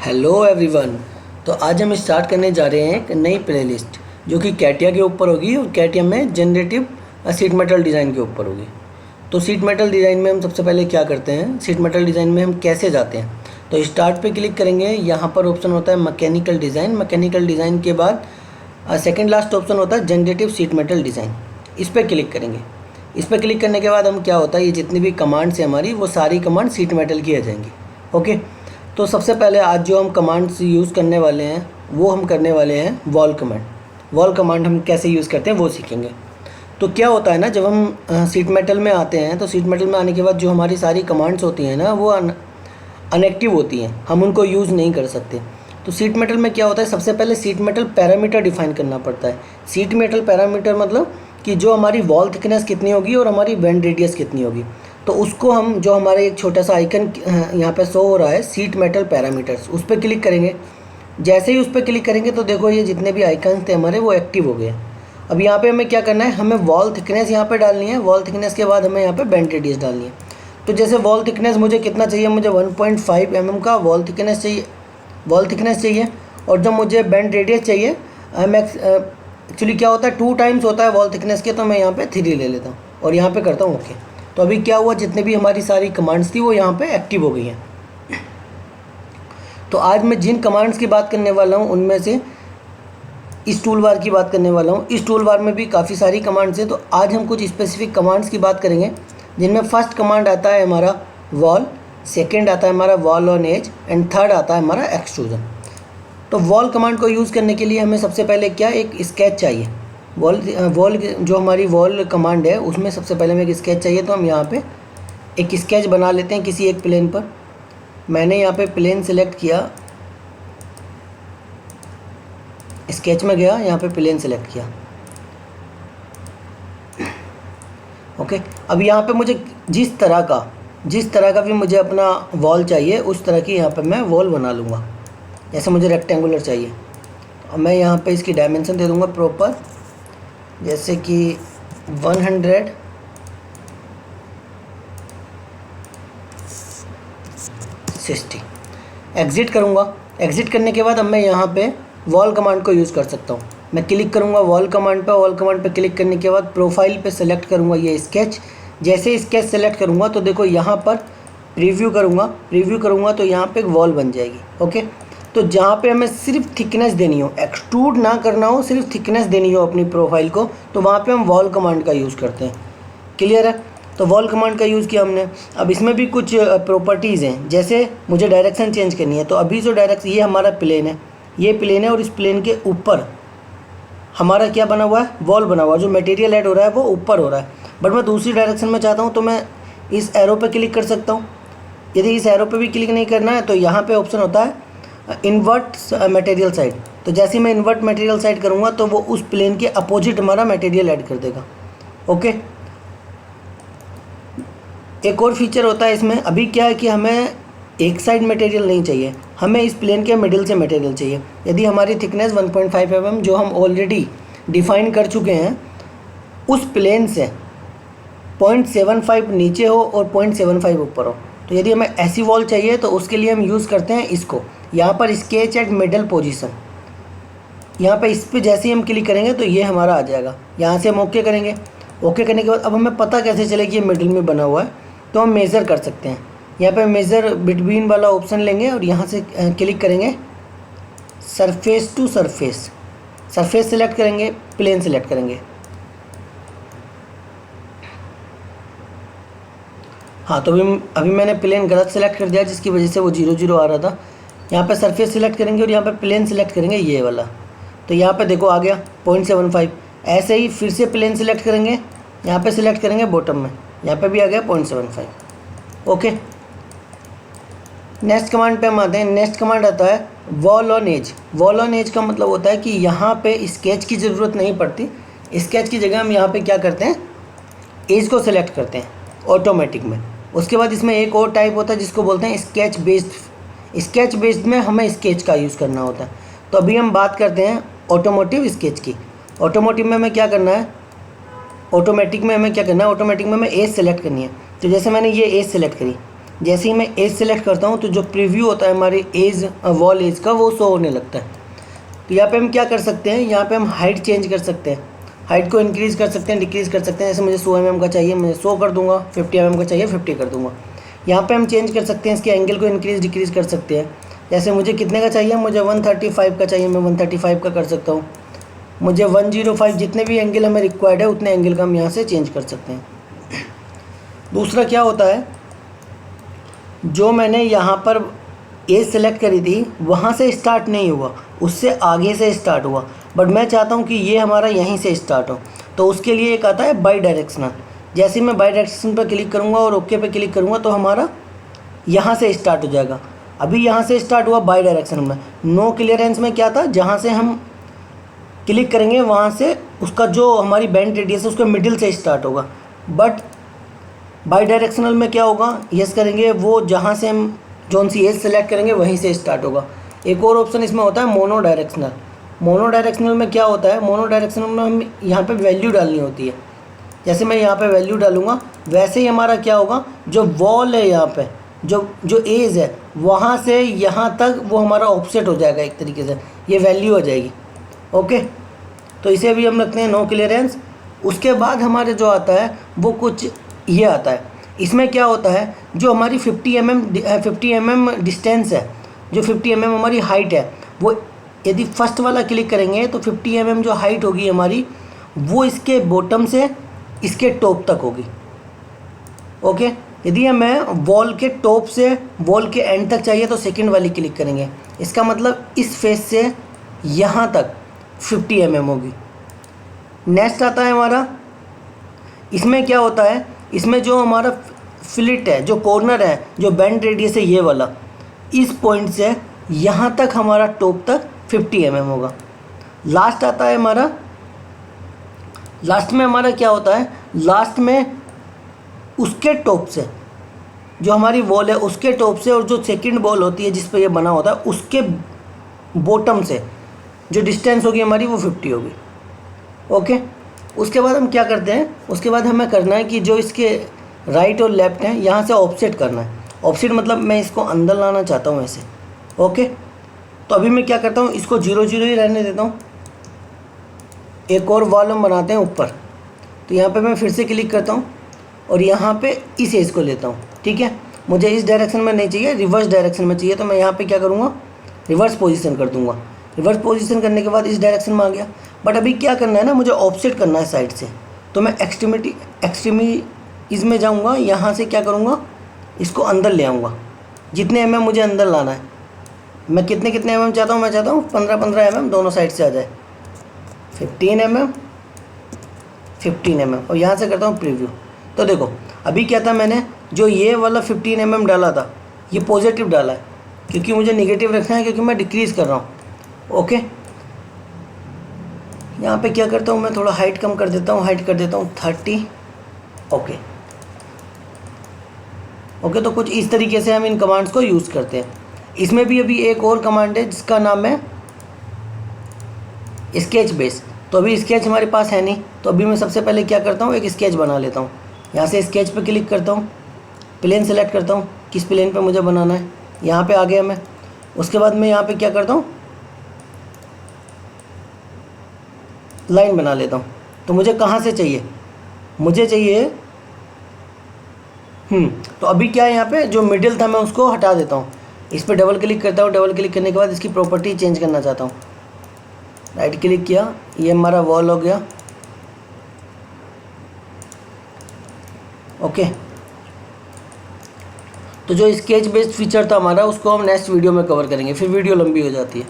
Hello everyone. तो आज हम स्टार्ट करने जा रहे हैं एक नई प्लेलिस्ट जो कि कैटिया के ऊपर होगी और कैटिया में जनरेटिव शीट मेटल डिज़ाइन के ऊपर होगी। तो शीट मेटल डिज़ाइन में हम सबसे पहले क्या करते हैं, शीट मेटल डिज़ाइन में हम कैसे जाते हैं। तो स्टार्ट पे क्लिक करेंगे, यहाँ पर ऑप्शन होता है मैकेनिकल डिज़ाइन। मैकेनिकल डिज़ाइन के बाद सेकेंड लास्ट ऑप्शन होता है जनरेटिव शीट मेटल डिज़ाइन। इस पर क्लिक करेंगे। इस पर क्लिक करने के बाद हम क्या होता है, ये जितनी भी कमांड्स हैं हमारी वो सारी कमांड शीट मेटल की आ जाएंगी। ओके, तो सबसे पहले आज जो हम कमांड्स यूज़ करने वाले हैं वो हम करने वाले हैं वॉल कमांड। वॉल कमांड हम कैसे यूज़ करते हैं वो सीखेंगे। तो क्या होता है ना, जब हम शीट मेटल में आते हैं तो शीट मेटल में आने के बाद जो हमारी सारी कमांड्स होती हैं ना वो अनएक्टिव होती हैं, हम उनको यूज़ नहीं कर सकते। तो शीट मेटल में क्या होता है, सबसे पहले शीट मेटल पैरामीटर डिफाइन करना पड़ता है। शीट मेटल पैरामीटर मतलब कि जो हमारी वॉल थिकनेस कितनी होगी और हमारी बेंड रेडियस कितनी होगी। तो उसको हम, जो हमारे एक छोटा सा आइकन यहाँ पे शो हो रहा है शीट मेटल पैरामीटर्स, उस पर क्लिक करेंगे। जैसे ही उस पर क्लिक करेंगे तो देखो ये जितने भी आइकन थे हमारे वो एक्टिव हो गए। अब यहाँ पे हमें क्या करना है, हमें वॉल थिकनेस यहाँ पे डालनी है। वॉल थिकनेस के बाद हमें यहाँ पे बेंड रेडियस डालनी है। तो जैसे वॉल थिकनेस मुझे कितना चाहिए, मुझे 1.5 mm का वॉल थिकनेस चाहिए। और जब मुझे बेंड रेडियस चाहिए, एक्चुअली क्या होता है 2 टाइम्स होता है वॉल थिकनेस के, तो मैं यहाँ पे 3 ले लेता हूँ और यहाँ पे करता हूँ ओके। तो अभी क्या हुआ, जितने भी हमारी सारी कमांड्स थी वो यहाँ पे एक्टिव हो गई हैं। तो आज मैं जिन कमांड्स की बात करने वाला हूँ उनमें से इस टूल बार की बात करने वाला हूँ। इस टूल बार में भी काफ़ी सारी कमांड्स हैं, तो आज हम कुछ स्पेसिफिक कमांड्स की बात करेंगे, जिनमें फर्स्ट कमांड आता है हमारा वॉल, सेकेंड आता है हमारा wall on edge and third आता है हमारा एक्सट्रूजन। तो वॉल कमांड को यूज़ करने के लिए हमें सबसे पहले क्या, एक स्केच चाहिए। वॉल जो हमारी वॉल कमांड है उसमें सबसे पहले हमें एक स्केच चाहिए। तो हम यहाँ पे एक स्केच बना लेते हैं किसी एक प्लेन पर। मैंने यहाँ पे प्लेन सेलेक्ट किया, स्केच में गया, यहाँ पे प्लेन सेलेक्ट किया। ओके, अब यहाँ पे मुझे जिस तरह का भी मुझे अपना वॉल चाहिए उस तरह की यहाँ पे मैं वॉल बना लूँगा। जैसे मुझे रेक्टेंगुलर चाहिए, और मैं यहाँ पे इसकी डायमेंशन दे दूँगा प्रॉपर, जैसे कि 160। एग्ज़िट करूँगा। एग्ज़िट करने के बाद अब मैं यहाँ पे वॉल कमांड को यूज़ कर सकता हूँ। मैं क्लिक करूँगा वॉल कमांड पे। वॉल कमांड पे क्लिक करने के बाद प्रोफाइल पे सेलेक्ट करूँगा ये स्केच। जैसे स्केच सेलेक्ट करूँगा तो देखो यहाँ पर प्रीव्यू करूँगा तो यहाँ पे एक वॉल बन जाएगी। ओके, तो जहाँ पे हमें सिर्फ थिकनेस देनी हो, एक्सट्रूड ना करना हो, सिर्फ थिकनेस देनी हो अपनी प्रोफाइल को, तो वहाँ पे हम वॉल कमांड का यूज़ करते हैं। क्लियर है? तो वॉल कमांड का यूज़ किया हमने। अब इसमें भी कुछ प्रॉपर्टीज़ हैं, जैसे मुझे डायरेक्शन चेंज करनी है। तो अभी जो डायरेक्शन, ये हमारा प्लेन है, ये प्लेन है और इस प्लेन के ऊपर हमारा क्या बना हुआ है, वॉल बना हुआ है। जो मटेरियल ऐड हो रहा है वो ऊपर हो रहा है, बट मैं दूसरी डायरेक्शन में चाहता हूँ तो मैं इस एरो पर क्लिक कर सकता हूँ। यदि इस एरो पर भी क्लिक नहीं करना है तो यहाँ पर ऑप्शन होता है इन्वर्ट मटेरियल साइड। तो जैसे ही मैं इन्वर्ट मटेरियल साइड करूँगा तो वो उस प्लेन के अपोजिट हमारा मटेरियल ऐड कर देगा। ओके, एक और फीचर होता है इसमें। अभी क्या है कि हमें एक साइड मटेरियल नहीं चाहिए, हमें इस प्लेन के मिडिल से मटेरियल चाहिए। यदि हमारी थिकनेस 1.5 mm जो हम ऑलरेडी डिफाइन कर चुके हैं उस प्लेन से 0.75 नीचे हो और 0.75 ऊपर हो, तो यदि हमें ऐसी वॉल चाहिए तो उसके लिए हम यूज़ करते हैं इसको, यहाँ पर स्केच एट मिडल पोजीशन। यहाँ पर इस पर जैसे ही हम क्लिक करेंगे तो ये हमारा आ जाएगा। यहाँ से हम ओके करेंगे। ओके करने के बाद अब हमें पता कैसे चले कि ये मिडिल में बना हुआ है, तो हम मेज़र कर सकते हैं। यहाँ पे मेज़र बिटवीन वाला ऑप्शन लेंगे और यहाँ से क्लिक करेंगे, सरफेस टू सरफेस सेलेक्ट करेंगे, प्लेन सेलेक्ट करेंगे। हाँ, तो अभी मैंने प्लेन गलत सेलेक्ट कर दिया जिसकी वजह से वो 0 0 आ रहा था। यहाँ पे सरफेस सेलेक्ट करेंगे और यहाँ पे प्लेन सेलेक्ट करेंगे, ये वाला। तो यहाँ पे देखो आ गया 0.75। ऐसे ही फिर से प्लेन सेलेक्ट करेंगे, यहाँ पे सेलेक्ट करेंगे बॉटम में, यहाँ पे भी आ गया 0.75। ओके, नेक्स्ट कमांड पे हम आते हैं। नेक्स्ट कमांड आता है wall on edge. Wall on edge का मतलब होता है कि यहाँ पे स्केच की ज़रूरत नहीं पड़ती। स्केच की जगह हम यहाँ पे क्या करते हैं, एज को सेलेक्ट करते हैं ऑटोमेटिक में। उसके बाद इसमें एक और टाइप होता है जिसको बोलते हैं स्केच बेस्ड। स्केच बेस्ड में हमें स्केच का यूज़ करना होता है। तो अभी हम बात करते हैं ऑटोमोटिव स्केच की। ऑटोमोटिव में हमें क्या करना है, ऑटोमेटिक में हमें क्या करना है, ऑटोमेटिक में हमें एज सेलेक्ट करनी है। तो जैसे मैंने ये एज सेलेक्ट करी, जैसे ही मैं एज सेलेक्ट करता हूँ तो जो प्रीव्यू होता है हमारे एज वॉल एज का वो शो होने लगता है। तो यहाँ पे हम क्या कर सकते हैं, यहाँ पे हम हाइट चेंज कर सकते हैं, हाइट को इंक्रीज़ कर सकते हैं, डिक्रीज़ कर सकते हैं। जैसे मुझे 100 mm का चाहिए, मैं 100 कर दूंगा, 50 mm का चाहिए 50 कर दूंगा। यहाँ पे हम चेंज कर सकते हैं, इसके एंगल को इंक्रीज़ डिक्रीज़ कर सकते हैं। जैसे मुझे कितने का चाहिए, मुझे 135 का चाहिए, मैं 135 का कर सकता हूँ। मुझे 105, जितने भी एंगल हमें रिक्वायर्ड है उतने एंगल का हम यहाँ से चेंज कर सकते हैं। दूसरा क्या होता है, जो मैंने यहाँ पर एज सेलेक्ट करी थी वहाँ से स्टार्ट नहीं हुआ, उससे आगे से स्टार्ट हुआ, बट मैं चाहता हूँ कि ये हमारा यहीं से स्टार्ट हो। तो उसके लिए एक आता है बाई डायरेक्शनल। जैसे ही मैं बाई डायरेक्शन पर क्लिक करूँगा और ओके पे क्लिक करूँगा तो हमारा यहाँ से स्टार्ट हो जाएगा। अभी यहाँ से स्टार्ट हुआ बाई डायरेक्शन में। नो क्लियरेंस में क्या था, जहाँ से हम क्लिक करेंगे वहाँ से उसका जो हमारी बैंड रेडियस है उसका मिडिल से स्टार्ट होगा। बट बाई डायरेक्शनल में क्या होगा, यस करेंगे वो जहाँ से हम जोन सी एज सेलेक्ट करेंगे वहीं से स्टार्ट होगा। एक और ऑप्शन इसमें होता है मोनो डायरेक्शनल। मोनो डायरेक्शनल में क्या होता है, मोनो डायरेक्शनल में हम यहाँ पे वैल्यू डालनी होती है। जैसे मैं यहाँ पे वैल्यू डालूँगा वैसे ही हमारा क्या होगा, जो वॉल है यहाँ पे जो एज है वहाँ से यहाँ तक वो हमारा ऑफसेट हो जाएगा, एक तरीके से ये वैल्यू हो जाएगी। ओके, तो इसे भी हम रखते हैं नो क्लियरेंस। उसके बाद हमारे जो आता है वो कुछ ये आता है। इसमें क्या होता है, जो हमारी 50 mm डिस्टेंस है, जो 50 mm हमारी हाइट है, वो यदि फर्स्ट वाला क्लिक करेंगे तो 50 mm जो हाइट होगी हमारी वो इसके बॉटम से इसके टॉप तक होगी। ओके, यदि हमें वॉल के टॉप से वॉल के एंड तक चाहिए तो सेकंड वाली क्लिक करेंगे। इसका मतलब इस फेस से यहाँ तक 50 mm होगी। नेक्स्ट आता है हमारा, इसमें क्या होता है, इसमें जो हमारा फिलिट है, जो कॉर्नर है, जो बैंड रेडियस है ये वाला, इस पॉइंट से यहाँ तक हमारा टॉप तक 50 mm होगा। लास्ट आता है हमारा, लास्ट में हमारा क्या होता है, लास्ट में उसके टॉप से जो हमारी वॉल है उसके टॉप से और जो सेकंड वॉल होती है जिस पे ये बना होता है उसके बॉटम से जो डिस्टेंस होगी हमारी वो 50 होगी। ओके, उसके बाद हम क्या करते हैं, उसके बाद हमें करना है कि जो इसके राइट और लेफ्ट हैं यहाँ से ऑफसेट करना है। ऑफसेट मतलब मैं इसको अंदर लाना चाहता हूँ ऐसे। ओके, तो अभी मैं क्या करता हूँ, इसको 0 0 ही रहने देता हूँ। एक और वॉल हम बनाते हैं ऊपर, तो यहाँ पे मैं फिर से क्लिक करता हूँ और यहाँ पे इस एज को लेता हूँ। ठीक है, मुझे इस डायरेक्शन में नहीं चाहिए, रिवर्स डायरेक्शन में चाहिए, तो मैं यहाँ पे क्या करूँगा, रिवर्स पोजीशन कर दूँगा। रिवर्स पोजीशन करने के बाद इस डायरेक्शन में आ गया। बट अभी क्या करना है ना, मुझे ऑफसेट करना है साइड से, तो मैं एक्सट्रीमीज में जाऊँगा, यहाँ से क्या करूँगा, इसको अंदर ले आऊँगा। जितने mm मुझे अंदर लाना है, मैं कितने mm चाहता हूँ, मैं चाहता हूँ 15 mm दोनों साइड से आ जाए। 15 mm और यहाँ से करता हूँ प्रीव्यू। तो देखो अभी क्या था, मैंने जो ये वाला 15 mm डाला था ये पॉजिटिव डाला है, क्योंकि मुझे नेगेटिव रखना है, क्योंकि मैं डिक्रीज़ कर रहा हूँ। ओके, यहाँ पे क्या करता हूँ, मैं थोड़ा हाइट कम कर देता हूँ, हाइट कर देता हूँ 30। ओके, तो कुछ इस तरीके से हम इन कमांड्स को यूज़ करते हैं। इसमें भी अभी एक और कमांड है जिसका नाम है स्केच बेस। तो अभी स्केच हमारे पास है नहीं, तो अभी मैं सबसे पहले क्या करता हूँ, एक स्केच बना लेता हूँ। यहाँ से स्केच पे क्लिक करता हूँ, प्लेन सेलेक्ट करता हूँ, किस प्लेन पे मुझे बनाना है, यहाँ पे आ गया मैं। उसके बाद मैं यहाँ पे क्या करता हूँ, लाइन बना लेता हूँ। तो मुझे कहाँ से चाहिए, मुझे चाहिए तो अभी क्या है, यहाँ पे जो मिडिल था मैं उसको हटा देता हूँ। इस पर डबल क्लिक करता हूँ, डबल क्लिक करने के बाद इसकी प्रॉपर्टी चेंज करना चाहता हूँ। राइट क्लिक किया, ये हमारा वॉल हो गया। ओके, तो जो स्केच बेस्ड फीचर था हमारा उसको हम नेक्स्ट वीडियो में कवर करेंगे, फिर वीडियो लंबी हो जाती है।